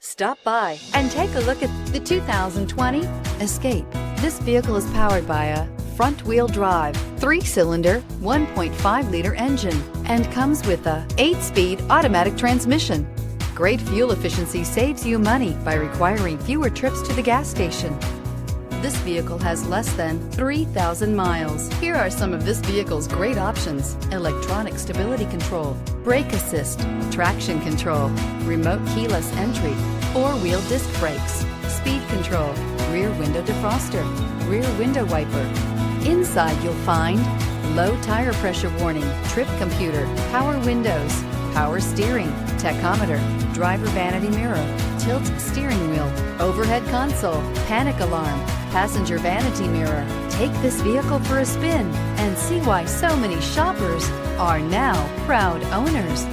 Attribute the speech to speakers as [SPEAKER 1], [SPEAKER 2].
[SPEAKER 1] Stop by and take a look at the 2020 Escape. This vehicle is powered by a front-wheel drive, 3-cylinder, 1.5-liter engine, and comes with a 8-speed automatic transmission. Great fuel efficiency saves you money by requiring fewer trips to the gas station. This vehicle has less than 3,000 miles. Here are some of this vehicle's great options: electronic stability control, brake assist, traction control, remote keyless entry, 4-wheel disc brakes, speed control, rear window defroster, rear window wiper. Inside you'll find low tire pressure warning, trip computer, power windows, power steering, tachometer, driver vanity mirror, tilt steering wheel, overhead console, panic alarm, passenger vanity mirror. Take this vehicle for a spin and see why so many shoppers are now proud owners.